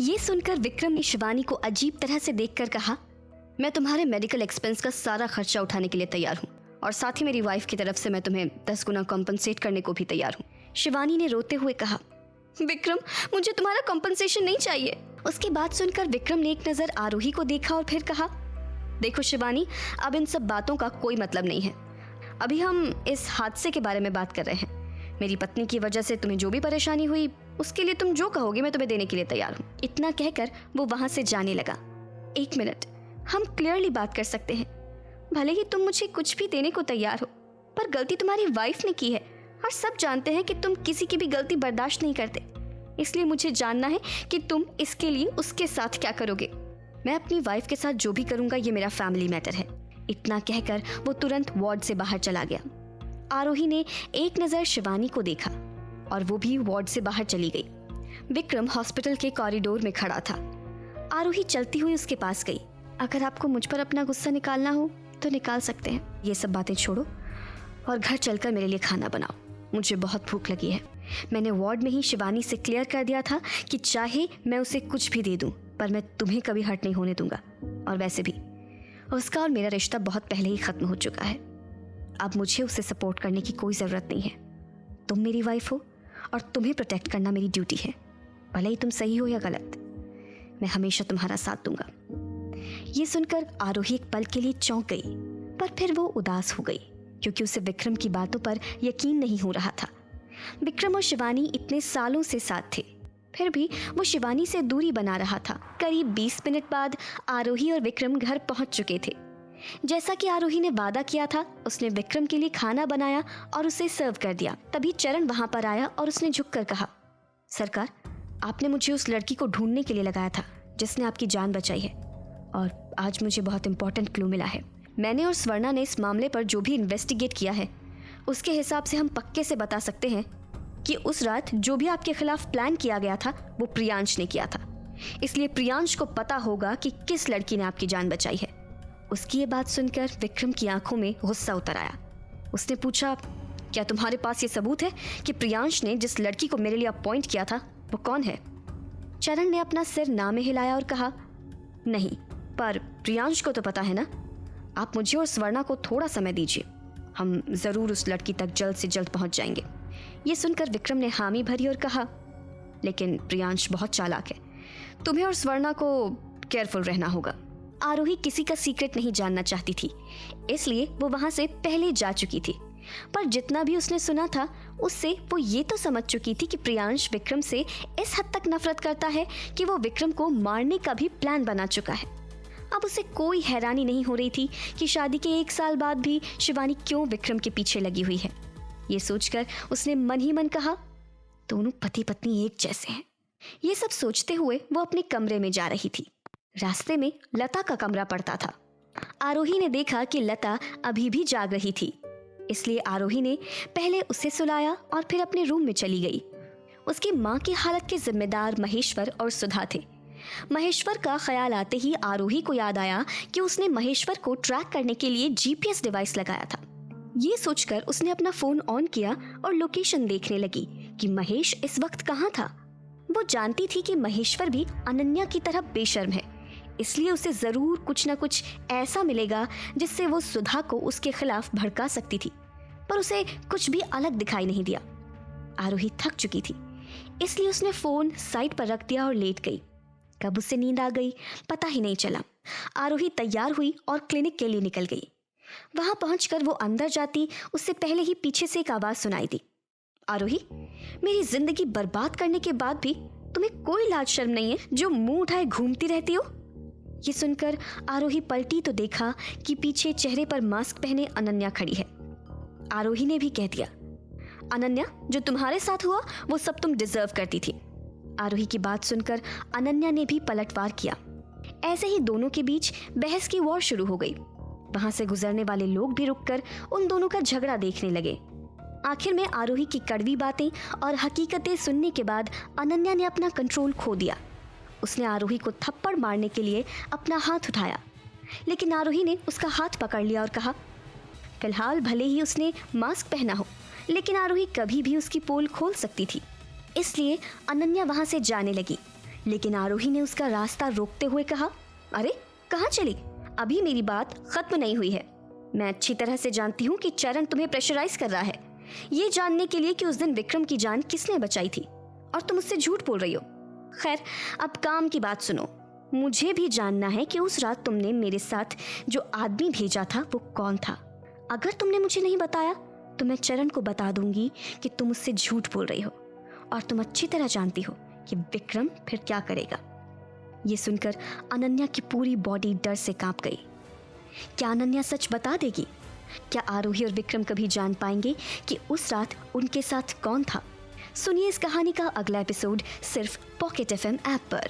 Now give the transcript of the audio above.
ये सुनकर विक्रम ने शिवानी को अजीब तरह से देखकर कहा, मैं तुम्हारे मेडिकल एक्सपेंस का सारा खर्चा उठाने के लिए तैयार हूँ और साथ ही मेरी वाइफ की तरफ से मैं तुम्हें 10 गुना कॉम्पनसेट करने को भी तैयार हूँ। शिवानी ने रोते हुए कहा, विक्रम मुझे तुम्हारा कॉम्पनसेशन नहीं चाहिए। उसकी बात सुनकर विक्रम ने एक नज़र आरोही को देखा और फिर कहा, देखो शिवानी, अब इन सब बातों का कोई मतलब नहीं है। अभी हम इस हादसे के बारे में बात कर रहे हैं। मेरी पत्नी की वजह से तुम्हें जो भी परेशानी हुई उसके लिए तुम जो कहोगे मैं तुम्हें देने के लिए तैयार हूँ। इतना कहकर वो वहां से जाने लगा। 1 मिनट, हम क्लियरली बात कर सकते हैं। भले ही तुम मुझे कुछ भी देने को तैयार हो, पर गलती तुम्हारी वाइफ ने की है और सब जानते हैं कि तुम किसी की भी गलती बर्दाश्त नहीं करते। इसलिए मुझे जानना है कि तुम इसके लिए उसके साथ क्या करोगे। मैं अपनी वाइफ के साथ जो भी करूंगा ये मेरा फैमिली मैटर है। इतना कहकर वो तुरंत वार्ड से बाहर चला गया। आरोही ने एक नज़र शिवानी को देखा और वो भी वार्ड से बाहर चली गई। विक्रम हॉस्पिटल के कॉरिडोर में खड़ा था। आरोही चलती हुई उसके पास गई। अगर आपको मुझ पर अपना गुस्सा निकालना हो तो निकाल सकते हैं। ये सब बातें छोड़ो और घर चलकर मेरे लिए खाना बनाओ। मुझे बहुत भूख लगी है। मैंने वार्ड में ही शिवानी से क्लियर कर दिया था कि चाहे मैं उसे कुछ भी दे दूं, पर मैं तुम्हें कभी हर्ट नहीं होने दूंगा। और वैसे भी उसका और मेरा रिश्ता बहुत पहले ही खत्म हो चुका है। अब मुझे उसे सपोर्ट करने की कोई ज़रूरत नहीं है। तुम मेरी वाइफ हो और तुम्हें प्रोटेक्ट करना मेरी ड्यूटी है। भले ही तुम सही हो या गलत, मैं हमेशा तुम्हारा साथ दूंगा। ये सुनकर आरोही एक पल के लिए चौंक गई, पर फिर वो उदास हो गई क्योंकि उसे विक्रम की बातों पर यकीन नहीं हो रहा था। विक्रम और शिवानी इतने सालों से साथ थे, फिर भी वो शिवानी से दूरी बना रहा था। करीब 20 मिनट बाद आरोही और विक्रम घर पहुंच चुके थे। जैसा कि आरोही ने वादा किया था, उसने विक्रम के लिए खाना बनाया और उसे सर्व कर दिया। तभी चरण वहां पर आया और उसने झुककर कहा, सरकार, आपने मुझे उस लड़की को ढूंढने के लिए लगाया था जिसने आपकी जान बचाई है, और आज मुझे बहुत इंपॉर्टेंट क्लू मिला है। मैंने और स्वर्णा ने इस मामले पर जो भी इन्वेस्टिगेट किया है उसके हिसाब से हम पक्के से बता सकते हैं कि उस रात जो भी आपके खिलाफ प्लान किया गया था वो प्रियांश ने किया था। इसलिए प्रियांश को पता होगा कि किस लड़की ने आपकी जान बचाई है। उसकी ये बात सुनकर विक्रम की आंखों में गुस्सा उतर आया। उसने पूछा, क्या तुम्हारे पास ये सबूत है कि प्रियांश ने जिस लड़की को मेरे लिए अपॉइंट किया था वो कौन है? चरण ने अपना सिर ना में हिलाया और कहा, नहीं, पर प्रियांश को तो पता है ना। आप मुझे और स्वर्णा को थोड़ा समय दीजिए, हम ज़रूर उस लड़की तक जल्द से जल्द पहुंच जाएंगे। ये सुनकर विक्रम ने हामी भरी और कहा, लेकिन प्रियांश बहुत चालाक है, तुम्हें और स्वर्णा को केयरफुल रहना होगा। आरोही किसी का सीक्रेट नहीं जानना चाहती थी, इसलिए वो वहां से पहले जा चुकी थी। पर जितना भी उसने सुना था उससे वो ये तो समझ चुकी थी कि प्रियांश विक्रम से इस हद तक नफरत करता है कि वो विक्रम को मारने का भी प्लान बना चुका है। अब उसे कोई हैरानी नहीं हो रही थी कि शादी के 1 साल बाद भी शिवानी क्यों विक्रम के पीछे लगी हुई है। ये सोचकर उसने मन ही मन कहा, दोनों पति पत्नी एक जैसे हैं। ये सब सोचते हुए वो अपने कमरे में जा रही थी। रास्ते में लता का कमरा पड़ता था। आरोही ने देखा कि लता अभी भी जाग रही थी, इसलिए आरोही ने पहले उसे सुलाया और फिर अपने रूम में चली गई। उसकी माँ की हालत के जिम्मेदार महेश्वर और सुधा थे। महेश्वर का ख्याल आते ही आरोही को याद आया कि उसने महेश्वर को ट्रैक करने के लिए जीपीएस डिवाइस लगाया था। ये सोचकर उसने अपना फोन ऑन किया और लोकेशन देखने लगी कि महेश इस वक्त कहाँ था। वो जानती थी कि महेश्वर भी अनन्या की तरह बेशर्म है, इसलिए उसे जरूर कुछ न कुछ ऐसा मिलेगा जिससे वो सुधा को उसके खिलाफ भड़का सकती थी, पर उसे कुछ भी अलग दिखाई नहीं दिया। आरोही थक चुकी थी, इसलिए उसने फोन साइड पर रख दिया और लेट गई। कब उसे नींद आ गई पता ही नहीं चला। आरोही तैयार हुई और क्लिनिक के लिए निकल गई। वहां पहुंचकर वो अंदर जाती उससे पहले ही पीछे से एक आवाज सुनाई दी, आरोही, मेरी जिंदगी बर्बाद करने के बाद भी तुम्हें कोई लाज शर्म नहीं है जो मुंह उठाए घूमती रहती हो। ये सुनकर आरोही पलटी तो देखा कि पीछे चेहरे पर मास्क पहने अनन्या खड़ी है। आरोही ने भी कह दिया, अनन्या, जो तुम्हारे साथ हुआ वो सब तुम डिजर्व करती थी। आरोही की बात सुनकर अनन्या ने भी पलटवार किया। ऐसे ही दोनों के बीच बहस की वॉर शुरू हो गई। वहां से गुजरने वाले लोग भी रुककर उन दोनों का झगड़ा देखने लगे। आखिर में आरोही की कड़वी बातें और हकीकतें सुनने के बाद अनन्या ने अपना कंट्रोल खो दिया। उसने आरोही को थप्पड़ मारने के लिए अपना हाथ उठाया, लेकिन आरोही ने उसका हाथ पकड़ लिया और कहा, फिलहाल भले ही उसने मास्क पहना हो, लेकिन आरोही कभी भी उसकी पोल खोल सकती थी। इसलिए अनन्या वहां से जाने लगी। लेकिन आरोही ने उसका रास्ता रोकते हुए कहा, अरे कहाँ चली? अभी मेरी बात खत्म नहीं हुई है। मैं अच्छी तरह से जानती हूँ कि चरण तुम्हें प्रेशराइज कर रहा है, ये जानने के लिए कि उस दिन विक्रम की जान किसने बचाई थी, और तुम उससे झूठ बोल रही हो। खैर, अब काम की बात सुनो। मुझे भी जानना है कि उस रात तुमने मेरे साथ जो आदमी भेजा था वो कौन था। अगर तुमने मुझे नहीं बताया तो मैं चरण को बता दूंगी कि तुम उससे झूठ बोल रही हो, और तुम अच्छी तरह जानती हो कि विक्रम फिर क्या करेगा। ये सुनकर अनन्या की पूरी बॉडी डर से कांप गई। क्या अनन्या सच बता देगी? क्या आरोही और विक्रम कभी जान पाएंगे कि उस रात उनके साथ कौन था? सुनिए इस कहानी का अगला एपिसोड सिर्फ पॉकेट FM ऐप पर।